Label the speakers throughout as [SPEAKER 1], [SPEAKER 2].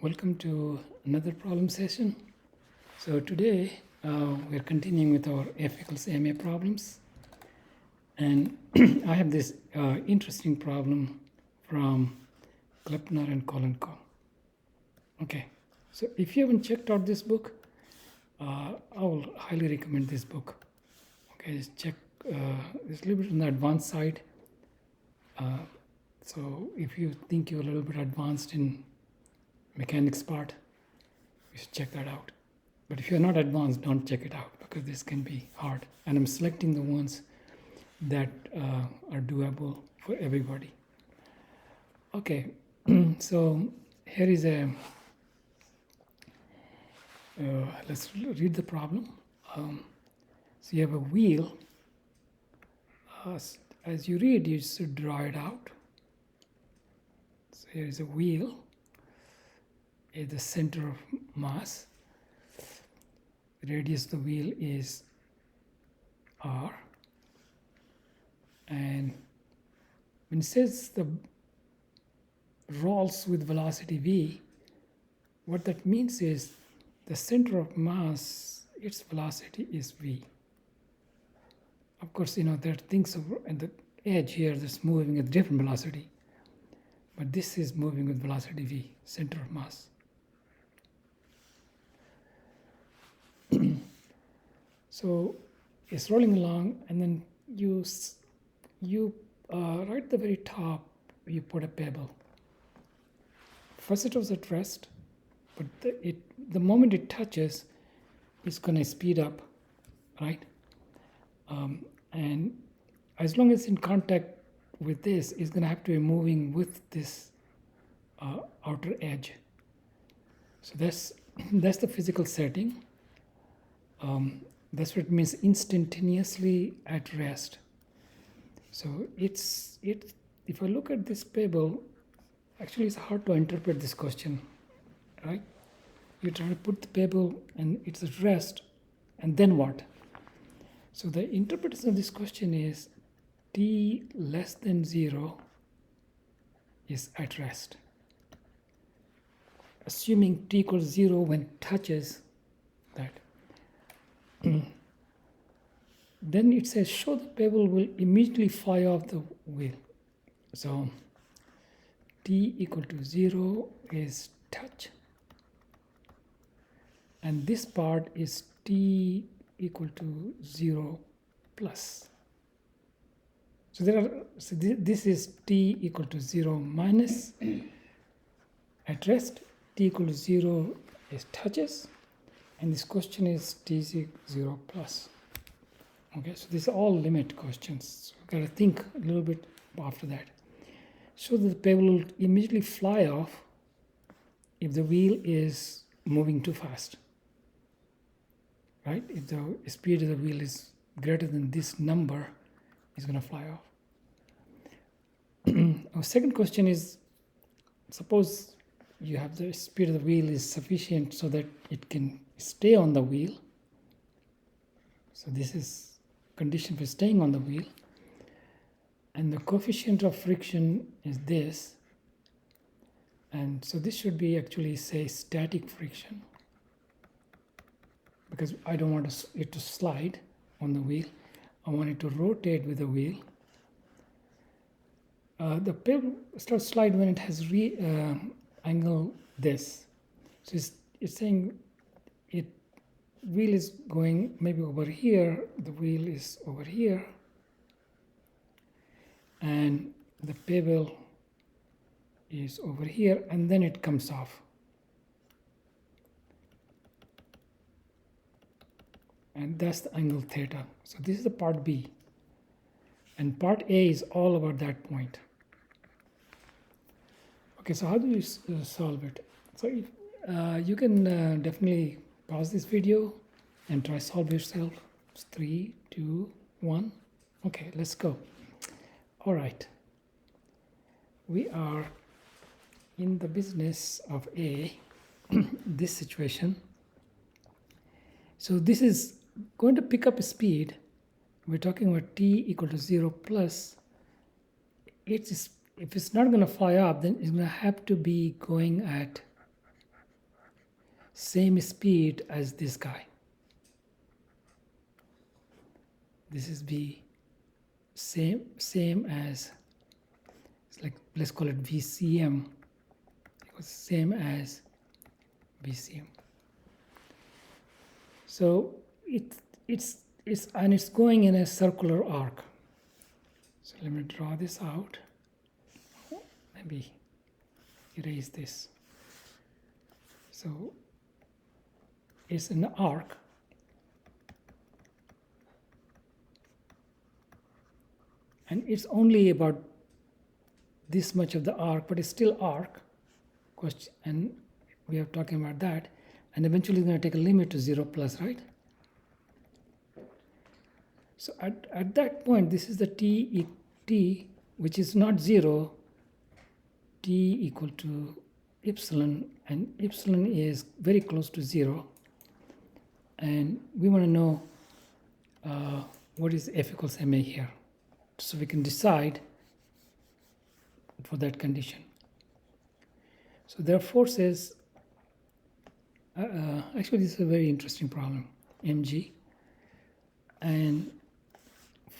[SPEAKER 1] Welcome to another problem session. So today we're continuing with our F equals MA problems, and I have this interesting problem from Klepner and Kolenko. Okay, so if you haven't checked out this book, I will highly recommend this book. Okay, just check. It's a little bit on the advanced side. So if you think you're a little bit advanced in mechanics part, you should check that out. But if you're not advanced, don't check it out because this can be hard. And I'm selecting the ones that are doable for everybody. Okay, so here is a, let's read the problem. So you have a wheel. As you read, you should draw it out. So here is a wheel. Is the center of mass. The radius of the wheel is r, and when it says the rolls with velocity v, what that means is the center of mass, its velocity is v. Of course, there are things at the edge here that's moving at different velocity, but this is moving with velocity v, center of mass. So it's rolling along, and then you right at the very top you put a pebble. First it was at rest, but the moment it touches, it's going to speed up, right? And as long as it's in contact with this, it's going to have to be moving with this outer edge. So that's the physical setting. That's what it means instantaneously at rest. So if I look at this pebble, actually it's hard to interpret this question, right? You try to put the pebble and it's at rest, and then what? So the interpretation of this question is t less than 0 is at rest. Assuming t equals 0 when it touches that. Then it says show the pebble will immediately fly off the wheel. So t equal to 0 is touch, and this part is t equal to 0 plus. So this is t equal to 0 minus. At rest, t equal to 0 is touches, and this question is t is 0 plus. Okay, so these are all limit questions. So you've got to think a little bit after that. So the pebble will immediately fly off if the wheel is moving too fast, right? If the speed of the wheel is greater than this number, it's going to fly off. Our second question is, suppose you have the speed of the wheel is sufficient so that it can stay on the wheel. So this is condition for staying on the wheel, and the coefficient of friction is this, and so this should be actually say static friction, because I don't want it to slide on the wheel. I want it to rotate with the wheel. The pebble starts slide when it has angle this. So it's saying it wheel is going maybe over here, the wheel is over here, and the pebble is over here, and then it comes off. And that's the angle theta. So this is the part B. And part A is all about that point. Okay, so how do you solve it? So if, you can definitely pause this video and try solve yourself. It's 3, 2, 1. Okay, let's go. All right. We are in the business of A, this situation. So this is going to pick up speed. We're talking about t equal to 0 plus. If it's not going to fly up, then it's going to have to be going at same speed as this guy. This is V, same as, it's like, let's call it VCM, same as VCM. So it's going in a circular arc. So let me draw this out. Maybe erase this. So it's an arc. And it's only about this much of the arc, but it's still arc. And we are talking about that. And eventually it's going to take a limit to 0 plus, right? So at that point, this is the t, which is not 0, t equal to epsilon, and epsilon is very close to 0. And we want to know what is F equals ma here. So we can decide for that condition. So there are forces, actually this is a very interesting problem, mg. And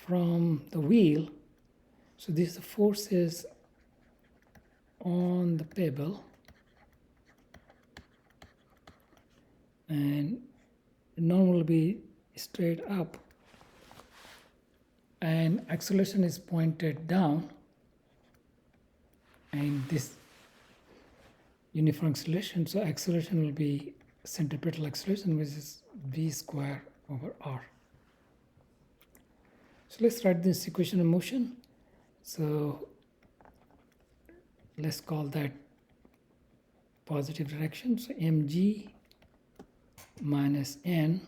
[SPEAKER 1] from the wheel, so these are the forces on the pebble, and normal will be straight up, and acceleration is pointed down, and this uniform acceleration, so acceleration will be centripetal acceleration, which is v square over r. So let's write this equation of motion. So let's call that positive direction. So mg minus n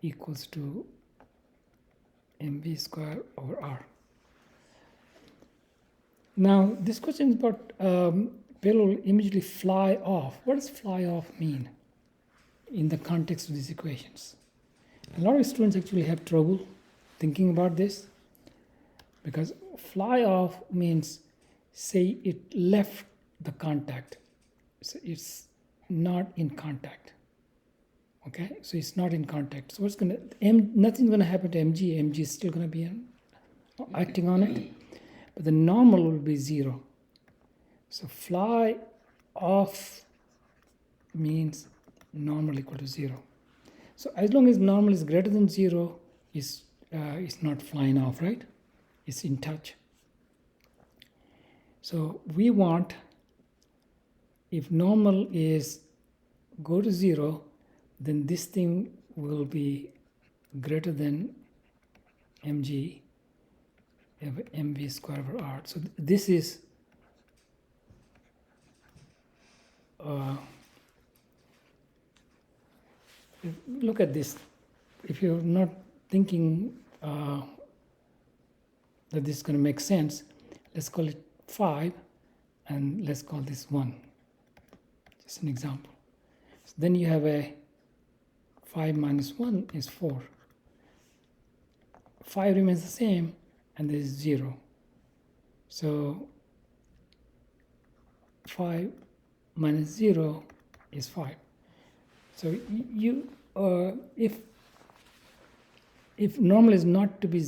[SPEAKER 1] equals to mv square over r. Now this question is about Pebble will immediately fly off. What does fly off mean in the context of these equations? A lot of students actually have trouble thinking about this, because fly off means, say it left the contact, so it's not in contact. Okay, so it's not in contact. So what's gonna nothing's gonna happen to mg. Mg is still gonna be acting on it, but the normal will be 0. So fly off means normal equal to 0. So as long as normal is greater than 0, it's not flying off, right? It's in touch. So we want, if normal is go to 0, then this thing will be greater than mg mv square over r. So this is look at this. If you're not thinking that this is going to make sense, let's call it 5, and let's call this 1. Just an example. So then you have a 5 minus 1 is 4. 5 remains the same, and there is 0. So 5 minus 0 is 5. So you, if normal is not to be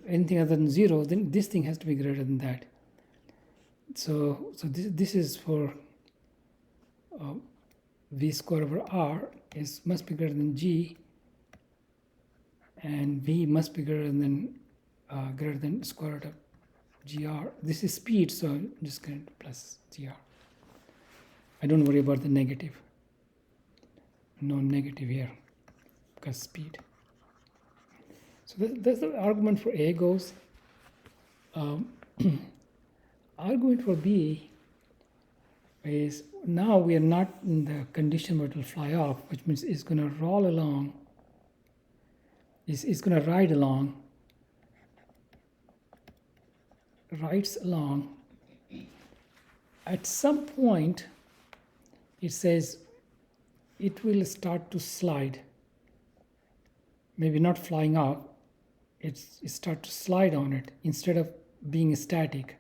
[SPEAKER 1] anything other than 0, then this thing has to be greater than that. So this is for v square over r must be greater than g, and v must be greater than square root of gr. This is speed, so I'm just going to plus gr. I don't worry about the negative. No negative here because speed. So that's the argument for A goes. Argument for B is, now we are not in the condition where it will fly off, which means it's going to roll along. It's going to ride along. Rides along. At some point, it says it will start to slide. Maybe not flying off. It start to slide on it instead of being static.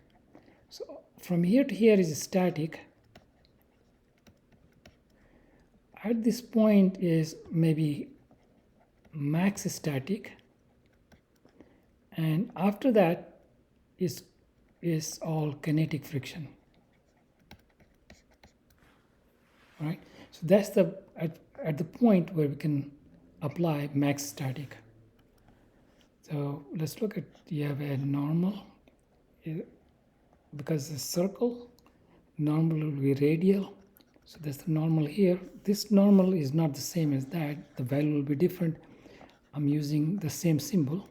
[SPEAKER 1] So from here to here is static, at this point is maybe max static, and after that is all kinetic friction, right? So that's the at the point where we can apply max static. So let's look at, you have a normal, because the circle, normal will be radial. So that's the normal here. This normal is not the same as that. The value will be different. I'm using the same symbol.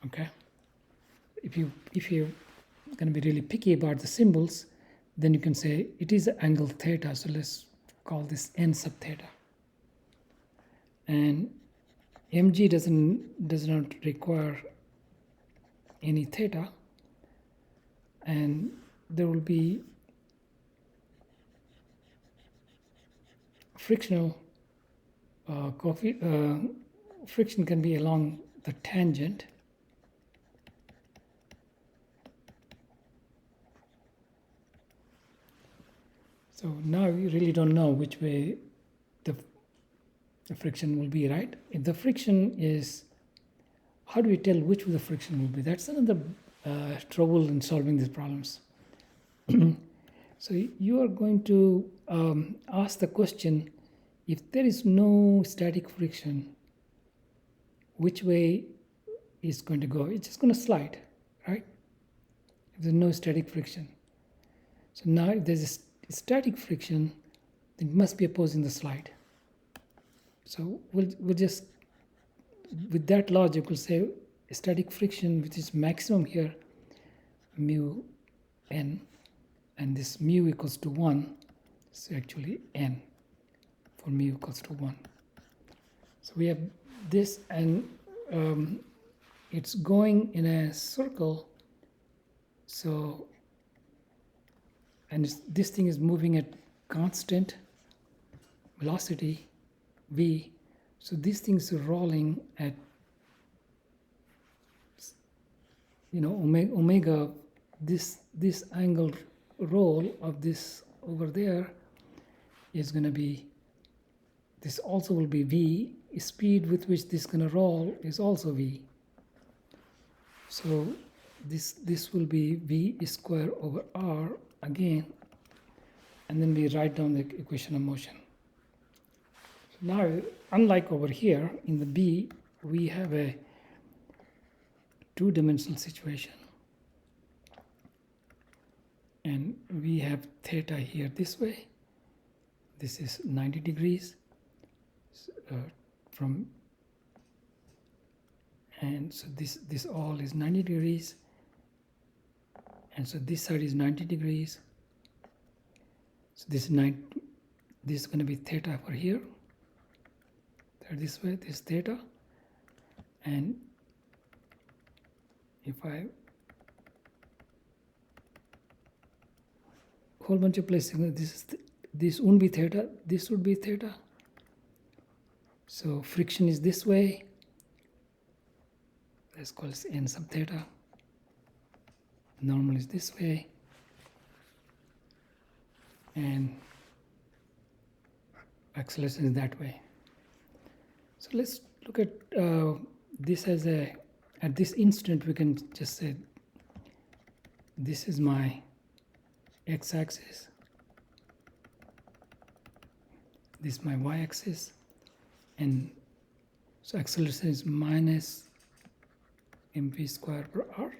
[SPEAKER 1] Okay. If you're going to be really picky about the symbols, then you can say it is angle theta. So let's call this n sub theta. And mg does not require any theta, and there will be frictional friction can be along the tangent. So now you really don't know which way the friction will be, right? If the friction is, how do we tell which way the friction will be? That's another trouble in solving these problems. So you are going to ask the question, if there is no static friction, which way is going to go? It's just going to slide, right? If there's no static friction. So now if there's a static friction, it must be opposing the slide. So we'll just, with that logic, we'll say static friction, which is maximum here, mu n, and this mu equals to 1, so actually n for mu equals to 1. So we have this, and it's going in a circle, so, and this thing is moving at constant velocity v, so these things are rolling at, you know, omega, this angle roll of this over there is going to be, this also will be v, speed with which this is going to roll is also v. So this will be v square over r again, and then we write down the equation of motion. Now, unlike over here in the B, we have a two-dimensional situation, and we have theta here this way. This is 90 degrees from, and so this all is 90 degrees, and so this side is 90 degrees. So this is going to be theta over here. This way, this theta, and if I whole bunch of places, this won't be theta, this would be theta. So friction is this way. Let's call this n sub theta. Normal is this way, and acceleration is that way. So let's look at this as a, at this instant we can just say this is my x-axis, this is my y-axis, and so acceleration is minus mv square per r,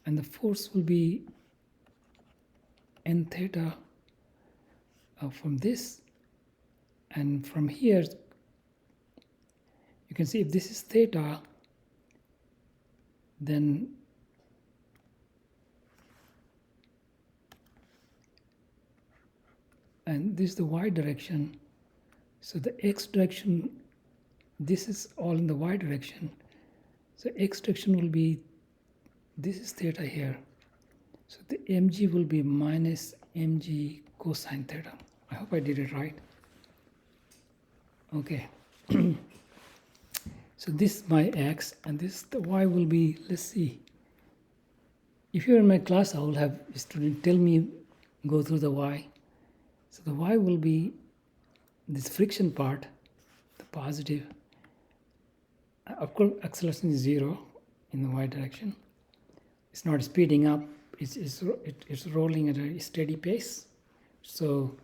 [SPEAKER 1] and the force will be n theta from this, and from here you can see if this is theta, then and this is the y direction, so the x direction, this is all in the y direction, so x direction will be, this is theta here, so the mg will be minus mg cosine theta. I hope I did it right. Okay. So this is my x, and this, the y will be, let's see. If you're in my class, I will have a student tell me, go through the y. So the y will be this friction part, the positive, of course acceleration is 0 in the y direction. It's not speeding up, it's rolling at a steady pace. So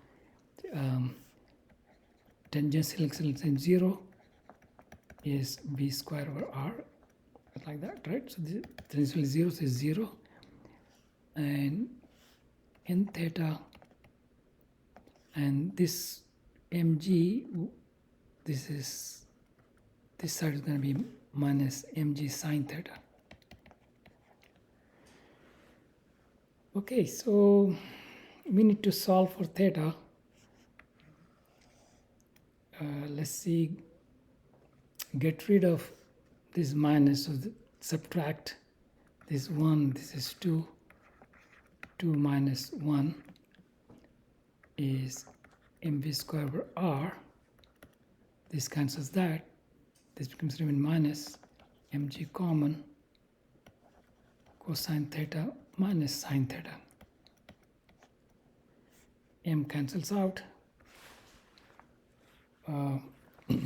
[SPEAKER 1] tangential acceleration 0 is v square over r, like that, right? So the tangential 0 is 0, and n theta, and this mg, this side is going to be minus mg sine theta. Okay, so we need to solve for theta. Let's see, get rid of this minus, so subtract this 1, this is 2, 2 minus 1 is mv square over r. This cancels that. This becomes even minus mg common cosine theta minus sine theta. M cancels out.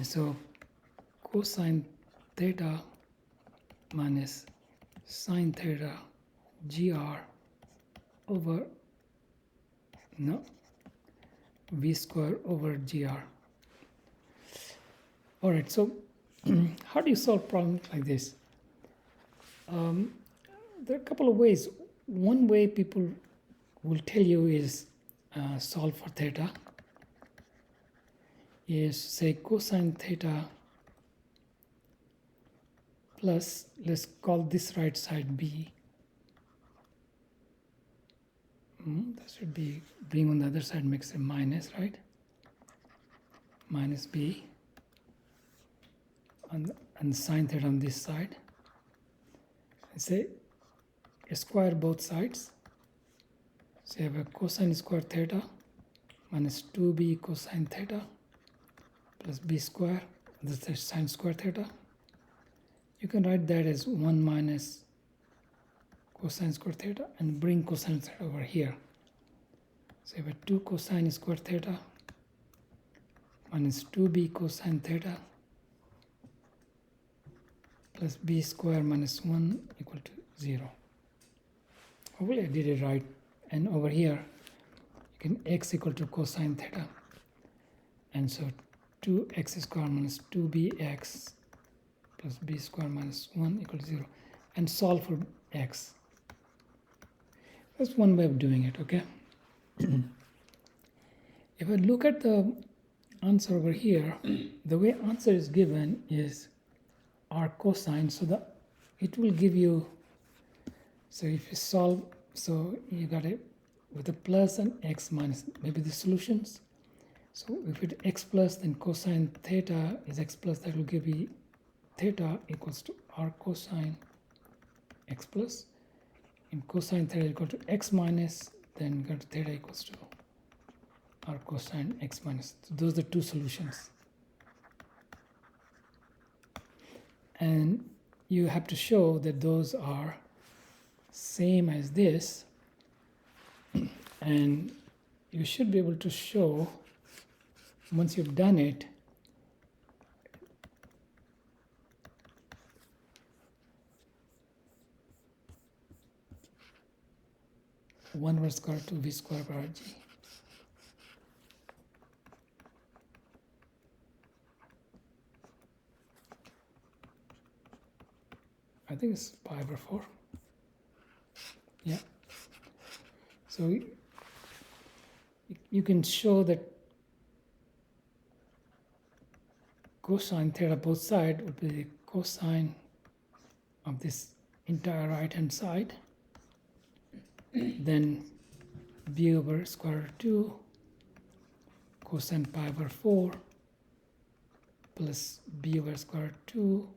[SPEAKER 1] So cosine theta minus sine theta gr over v square over gr. All right, so how do you solve problems like this? There are a couple of ways. One way people will tell you is solve for theta, is say cosine theta plus, let's call this right side b. That should be, being on the other side makes a minus, right? Minus b, and sine theta on this side. And say square both sides. So you have a cosine square theta minus 2b cosine theta plus b square, this is sine square theta. You can write that as 1 minus cosine square theta and bring cosine theta over here. So you have a 2 cosine square theta minus 2b cosine theta plus b square minus 1 equal to 0. Hopefully I did it right. And over here, you can x equal to cosine theta. And so 2x square minus 2bx plus b square minus 1 equal to 0. And solve for x. That's one way of doing it, okay? If I look at the answer over here, the way answer is given is r cosine, so it will give you, so if you solve, so you got it with a plus and x minus, maybe the solutions. So if it x plus, then cosine theta is x plus, that will give you theta equals to r cosine x plus, and cosine theta equal to x minus, then got theta equals to r cosine x minus. So those are the two solutions. And you have to show that those are same as this, and you should be able to show, once you've done it, one over square to v square over rg. I think it's pi over 4. Yeah. So you can show that cosine theta both sides would be the cosine of this entire right hand side, then b over square root 2 cosine pi over 4 plus b over square root 2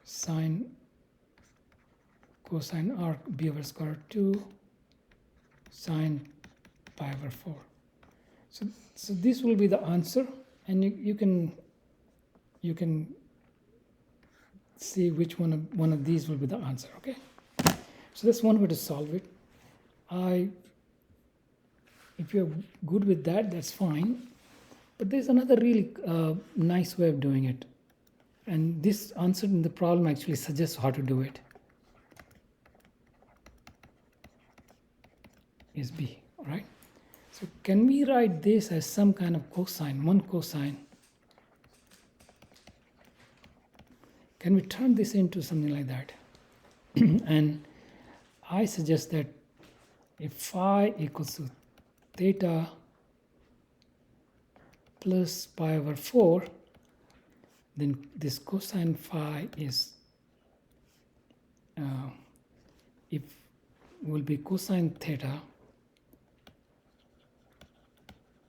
[SPEAKER 1] sine cosine arc b over square root 2 sine pi over 4. So this will be the answer, and you can see which one of these will be the answer. Okay, so that's one way to solve it. if you're good with that, that's fine. But there's another really nice way of doing it. And this answer in the problem actually suggests how to do it. Is B, all right? So can we write this as some kind of cosine, one cosine? Can we turn this into something like that? And I suggest that if phi equals to theta plus pi over 4, then this cosine phi is will be cosine theta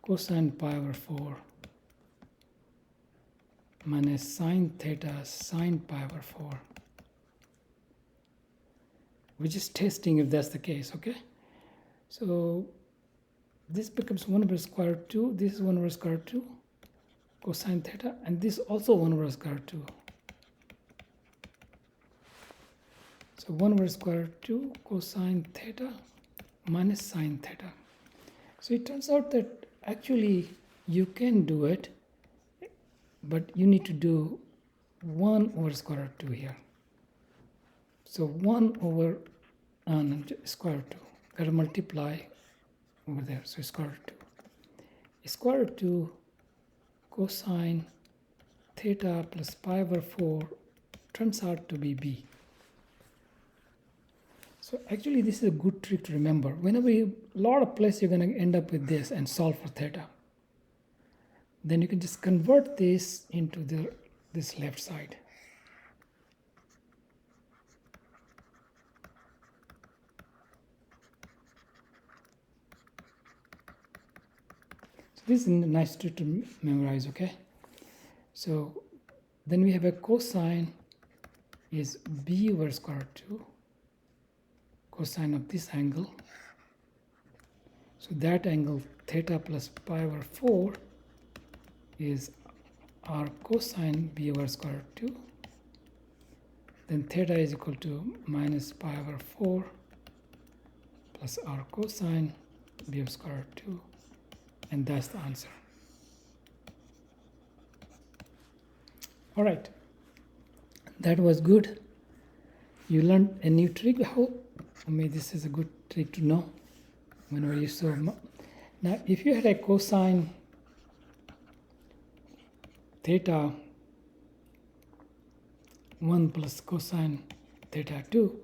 [SPEAKER 1] cosine pi over 4 minus sine theta sine pi over 4. We're just testing if that's the case, okay? So this becomes 1 over square root 2, this is 1 over square root 2 cosine theta, and this also 1 over square root 2. So 1 over square root 2 cosine theta minus sine theta. So it turns out that actually you can do it, but you need to do 1 over square root 2 here. So 1 over square root 2. Got to multiply over there. So square root 2. Square root 2 cosine theta plus pi over 4 turns out to be B. So actually this is a good trick to remember. Whenever a lot of places you're going to end up with this and solve for theta. Then you can just convert this into this left side. So this is a nice trick to memorize, okay? So then we have a cosine is B over square root 2, cosine of this angle. So that angle theta plus pi over 4 is r cosine B over square root 2. Then theta is equal to minus pi over 4 plus r cosine B over square root 2. And that's the answer. All right. That was good. You learned a new trick. I mean, this is a good trick to know whenever you solve. Now, if you had a cosine theta 1 plus cosine theta 2,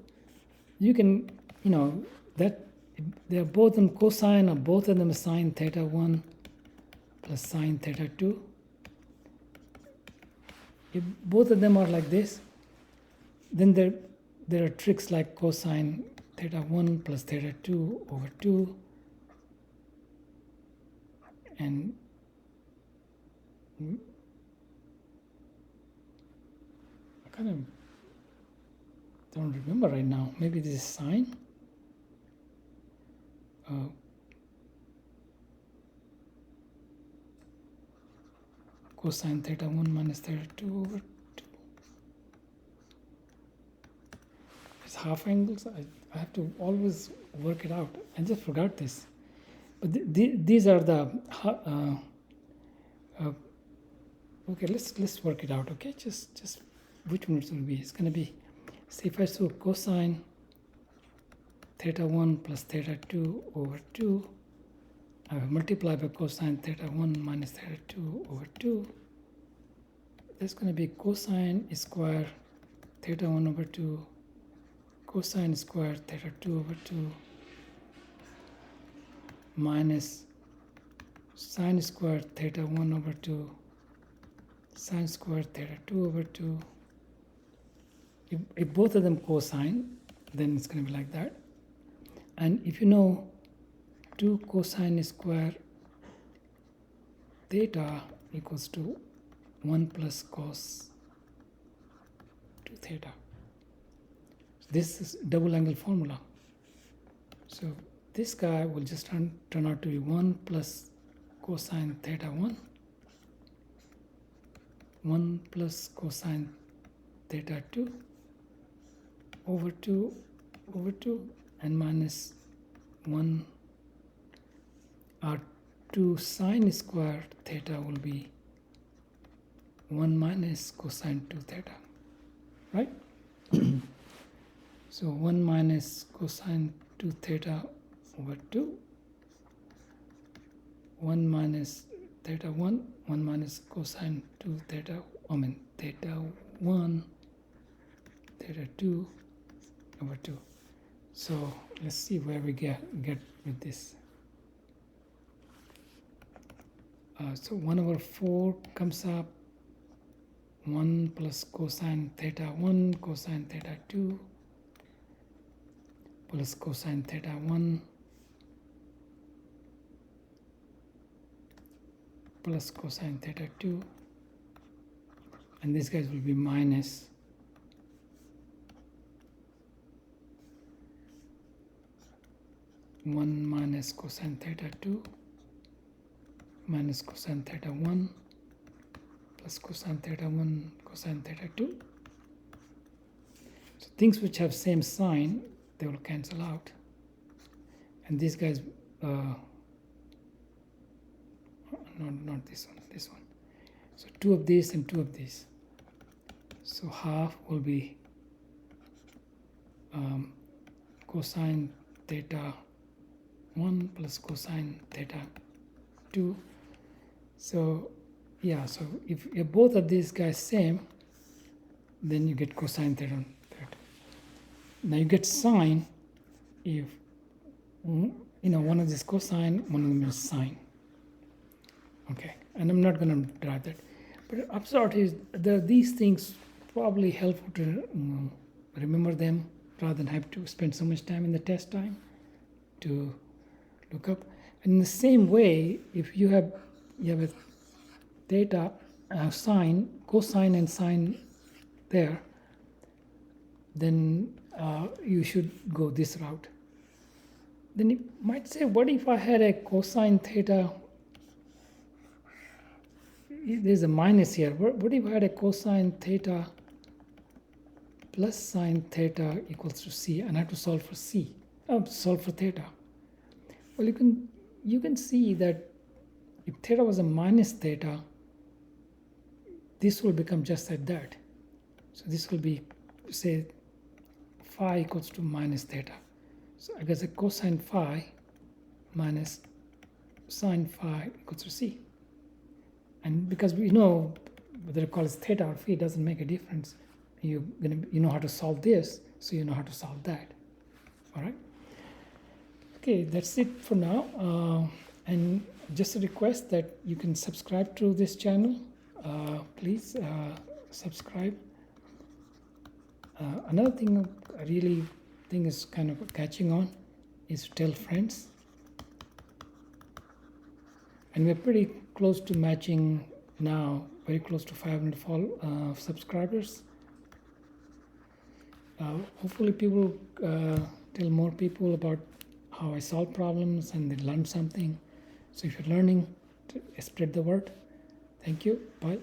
[SPEAKER 1] you can, that they are both in cosine, or both of them sine theta 1 plus sine theta 2. If both of them are like this, then there are tricks like cosine theta 1 plus theta 2 over 2, and I kind of don't remember right now. Maybe this is sine. Cosine theta 1 minus theta 2 over 2. It's half angles. I have to always work it out. I just forgot this. But these are the okay. Let's work it out. Okay, just which one it will be? It's gonna be, say if I saw cosine theta 1 plus theta 2 over 2, I will multiply by cosine theta 1 minus theta 2 over 2. That's going to be cosine square theta 1 over 2, cosine square theta 2 over 2, minus sine square theta 1 over 2, sine square theta 2 over 2. If both of them cosine, then it's going to be like that. And if you know 2 cosine square theta equals to 1 plus cos 2 theta. So this is double angle formula. So this guy will just turn out to be 1 plus cosine theta 1 plus cosine theta 2 over 2 over 2, and minus 1 2 sine square theta will be 1 minus cosine 2 theta, right? So 1 minus cosine 2 theta over 2, 1 minus theta 1, 1 minus cosine 2 theta, theta 1, theta 2 over 2. So let's see where we get with this. So 1 over 4 comes up 1 plus cosine theta 1 cosine theta 2 plus cosine theta 1 plus cosine theta 2, and these guys will be minus 1 minus cosine theta 2 minus cosine theta 1 plus cosine theta 1 cosine theta 2. So things which have same sign, they will cancel out, and these guys not this one. So 2 of these and 2 of these, so half will be cosine theta 1 plus cosine theta 2. So yeah, so if both of these guys same, then you get cosine theta. Now you get sine if one of this cosine, one of them is sine. Okay, and I'm not going to draw that, but upshot is there are these things probably helpful to remember them rather than have to spend so much time in the test time to look up. And in the same way, if you have a theta, sine, cosine and sine there, then you should go this route. Then you might say, what if I had a cosine theta? There's a minus here. What if I had a cosine theta plus sine theta equals to c, and I have to solve for c, solve for theta? Well, you can see that if theta was a minus theta, this will become just like that. So this will be, say, phi equals to minus theta. So I guess a cosine phi minus sine phi equals to c. And because we know whether it calls theta or phi doesn't make a difference, you know how to solve this, so you know how to solve that. All right. Okay, that's it for now. And just a request that you can subscribe to this channel. Please subscribe. Another thing I really think is kind of catching on is to tell friends. And we're pretty close to matching now, very close to 500 subscribers. Hopefully people tell more people about how I solve problems and they learn something. So if you're learning, spread the word. Thank you. Bye.